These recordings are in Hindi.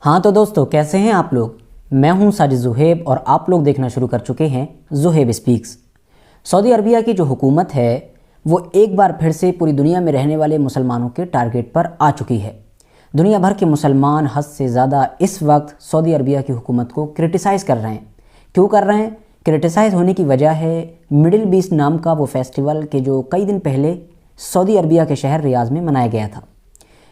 हाँ तो दोस्तों, कैसे हैं आप लोग। मैं हूं साजिद ज़ुहैब और आप लोग देखना शुरू कर चुके हैं ज़ुहैब स्पीक्स। सऊदी अरबिया की जो हुकूमत है वो एक बार फिर से पूरी दुनिया में रहने वाले मुसलमानों के टारगेट पर आ चुकी है। दुनिया भर के मुसलमान हद से ज़्यादा इस वक्त सऊदी अरबिया की हुकूमत को क्रिटिसाइज़ कर रहे हैं। क्यों कर रहे हैं? क्रिटिसाइज़ होने की वजह है मिडिल बीस्ट नाम का वो फेस्टिवल के जो कई दिन पहले सऊदी अरबिया के शहर रियाज़ में मनाया गया था।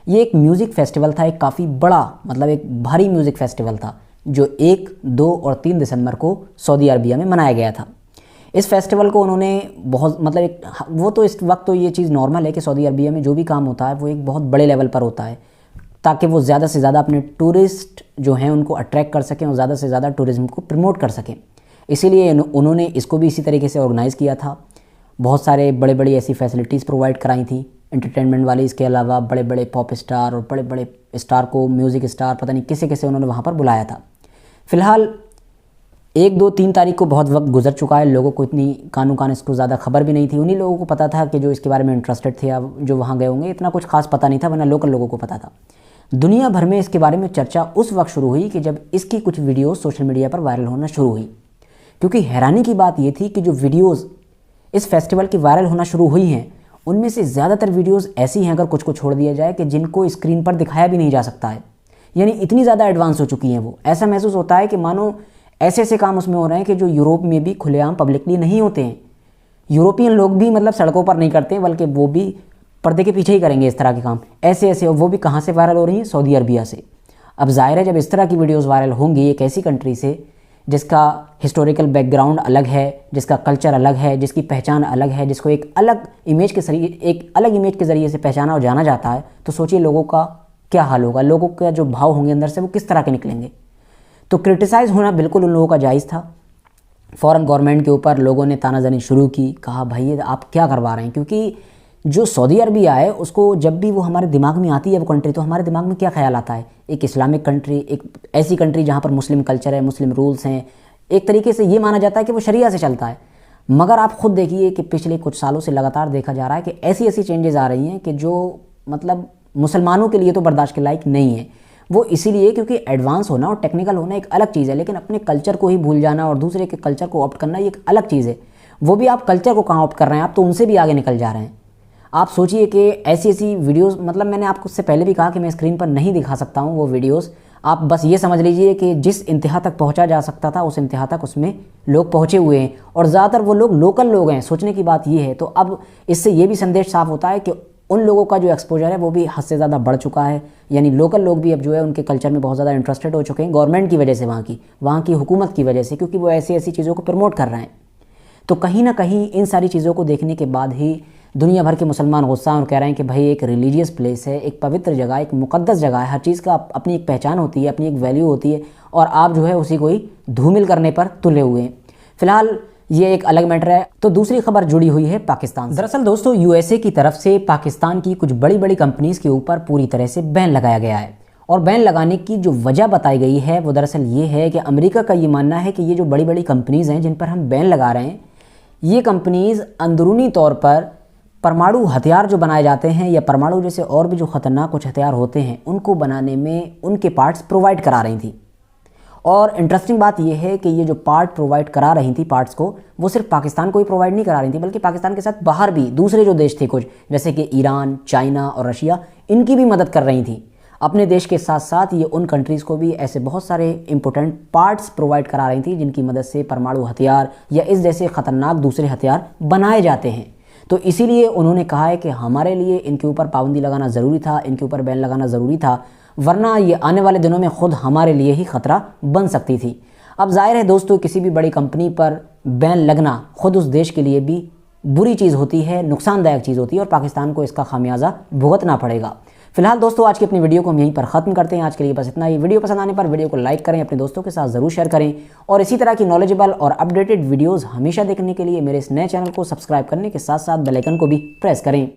ये एक म्यूज़िक फेस्टिवल था, एक काफ़ी बड़ा एक भारी म्यूज़िक फेस्टिवल था जो 1, 2 और 3 दिसंबर को सऊदी अरबिया में मनाया गया था। इस फेस्टिवल को उन्होंने बहुत वो तो इस वक्त तो ये चीज़ नॉर्मल है कि सऊदी अरबिया में जो भी काम होता है वो एक बहुत बड़े लेवल पर होता है ताकि वो ज़्यादा से ज़्यादा अपने टूरिस्ट जो हैं उनको अट्रैक्ट कर सकें और ज़्यादा से ज़्यादा टूरिज़्म को प्रमोट कर सकें। इसीलिए उन्होंने इसको भी इसी तरीके से ऑर्गेनाइज़ किया था। बहुत सारे बड़े बड़ी ऐसी फैसिलिटीज़ प्रोवाइड कराई थी एंटरटेनमेंट वाली। इसके अलावा बड़े बड़े पॉप स्टार और बड़े बड़े स्टार को, म्यूज़िक स्टार, पता नहीं किसे किसे उन्होंने वहाँ पर बुलाया था। फ़िलहाल 1, 2, 3 तारीख को बहुत वक्त गुजर चुका है। लोगों को इतनी कान इसको ज़्यादा खबर भी नहीं थी। उन्हीं लोगों को पता था कि जो इसके बारे में इंटरेस्टेड थे या जो वहाँ गए होंगे। इतना कुछ खास पता नहीं था, वरना लोकल लोगों को पता था। दुनिया भर में इसके बारे में चर्चा उस वक्त शुरू हुई कि जब इसकी कुछ वीडियोज़ सोशल मीडिया पर वायरल होना शुरू हुई। क्योंकि हैरानी की बात ये थी कि जो वीडियोज़ इस फेस्टिवल की वायरल होना शुरू हुई हैं उनमें से ज़्यादातर वीडियोज़ ऐसी हैं, अगर कुछ को छोड़ दिया जाए, कि जिनको स्क्रीन पर दिखाया भी नहीं जा सकता है। यानी इतनी ज़्यादा एडवांस हो चुकी हैं वो। ऐसा महसूस होता है कि मानो ऐसे ऐसे काम उसमें हो रहे हैं कि जो यूरोप में भी खुलेआम पब्लिकली नहीं होते हैं। यूरोपियन लोग भी सड़कों पर नहीं करते, बल्कि वो भी पर्दे के पीछे ही करेंगे इस तरह के काम। ऐसे ऐसे, वो भी कहाँ से वायरल हो रही हैं? सऊदी अरबिया से। अब जाहिर है जब इस तरह की वीडियोज़ वायरल होंगी एक ऐसी कंट्री से जिसका हिस्टोरिकल बैकग्राउंड अलग है, जिसका कल्चर अलग है, जिसकी पहचान अलग है, जिसको एक अलग इमेज के ज़रिए से पहचाना और जाना जाता है, तो सोचिए लोगों का क्या हाल होगा। लोगों का जो भाव होंगे अंदर से वो किस तरह के निकलेंगे। तो क्रिटिसाइज़ होना बिल्कुल उन लोगों का जायज़ था। फ़ौरन गवर्नमेंट के ऊपर लोगों ने तानाज़नी शुरू की, कहा भाई ये आप क्या करवा रहे हैं। क्योंकि जो सऊदी अरबिया है उसको जब भी वो हमारे दिमाग में आती है वो कंट्री, तो हमारे दिमाग में क्या ख्याल आता है? एक इस्लामिक कंट्री, एक ऐसी कंट्री जहाँ पर मुस्लिम कल्चर है, मुस्लिम रूल्स हैं। एक तरीके से ये माना जाता है कि वो शरिया से चलता है। मगर आप खुद देखिए कि पिछले कुछ सालों से लगातार देखा जा रहा है कि ऐसी ऐसी चेंजेस आ रही हैं कि जो मुसलमानों के लिए तो बर्दाश्त के लायक नहीं है। वो इसीलिए क्योंकि एडवांस होना और टेक्निकल होना एक अलग चीज़ है, लेकिन अपने कल्चर को ही भूल जाना और दूसरे के कल्चर को ऑप्ट करना ये एक अलग चीज़ है। वो भी आप कल्चर को कहाँ ऑप्ट कर रहे हैं, आप तो उनसे भी आगे निकल जा रहे हैं। आप सोचिए कि ऐसी ऐसी वीडियोस, मैंने आपको उससे पहले भी कहा कि मैं स्क्रीन पर नहीं दिखा सकता हूँ वो वीडियोस। आप बस ये समझ लीजिए कि जिस इंतहा तक पहुँचा जा सकता था उस इंतहा तक उसमें लोग पहुँचे हुए हैं, और ज़्यादातर वो लोग लोकल लोग हैं। सोचने की बात ये है। तो अब इससे ये भी संदेश साफ होता है कि उन लोगों का जो एक्सपोजर है वो भी हद से ज़्यादा बढ़ चुका है। यानी लोकल लोग भी अब जो है उनके कल्चर में बहुत ज़्यादा इंटरेस्टेड हो चुके हैं, गवर्नमेंट की वजह से, वहाँ की हुकूमत की वजह से, क्योंकि वो ऐसी ऐसी चीज़ों को प्रमोट कर रहे हैं। तो कहीं ना कहीं इन सारी चीज़ों को देखने के बाद ही दुनिया भर के मुसलमान गुस्सा और कह रहे हैं कि भाई एक रिलीजियस प्लेस है, एक पवित्र जगह, एक मुक़द्दस जगह है। हर चीज़ का अपनी एक पहचान होती है, अपनी एक वैल्यू होती है, और आप जो है उसी को ही धूमिल करने पर तुले हुए हैं। फ़िलहाल ये एक अलग मैटर है। तो दूसरी खबर जुड़ी हुई है पाकिस्तान से। दरअसल दोस्तों, यूएसए की तरफ से पाकिस्तान की कुछ बड़ी बड़ी कंपनीज़ के ऊपर पूरी तरह से बैन लगाया गया है। और बैन लगाने की जो वजह बताई गई है वो दरअसल ये है कि अमेरिका का ये मानना है कि ये जो बड़ी बड़ी कंपनीज़ हैं जिन पर हम बैन लगा रहे हैं, ये कंपनीज़ अंदरूनी तौर पर परमाणु हथियार जो बनाए जाते हैं या परमाणु जैसे और भी जो ख़तरनाक कुछ हथियार होते हैं उनको बनाने में उनके पार्ट्स प्रोवाइड करा रही थी। और इंटरेस्टिंग बात यह है कि ये जो पार्ट प्रोवाइड करा रही थी पार्ट्स को, वो सिर्फ पाकिस्तान को ही प्रोवाइड नहीं करा रही थी, बल्कि पाकिस्तान के साथ बाहर भी दूसरे जो देश थे कुछ, जैसे कि ईरान, चाइना और रशिया, इनकी भी मदद कर रही थी। अपने देश के साथ साथ ये उन कंट्रीज़ को भी ऐसे बहुत सारे इंपॉर्टेंट पार्ट्स प्रोवाइड करा रही थी जिनकी मदद से परमाणु हथियार या इस जैसे ख़तरनाक दूसरे हथियार बनाए जाते हैं। तो इसीलिए उन्होंने कहा है कि हमारे लिए इनके ऊपर पाबंदी लगाना ज़रूरी था, इनके ऊपर बैन लगाना ज़रूरी था, वरना ये आने वाले दिनों में ख़ुद हमारे लिए ही ख़तरा बन सकती थी। अब जाहिर है दोस्तों, किसी भी बड़ी कंपनी पर बैन लगना ख़ुद उस देश के लिए भी बुरी चीज़ होती है, नुकसानदायक चीज़ होती है, और पाकिस्तान को इसका खामियाजा भुगतना पड़ेगा। फिलहाल दोस्तों, आज की अपनी वीडियो को हम यहीं पर ख़त्म करते हैं। आज के लिए बस इतना ही। वीडियो पसंद आने पर वीडियो को लाइक करें, अपने दोस्तों के साथ ज़रूर शेयर करें, और इसी तरह की नॉलेजेबल और अपडेटेड वीडियोज़ हमेशा देखने के लिए मेरे इस नए चैनल को सब्सक्राइब करने के साथ साथ बेल आइकन को भी प्रेस करें।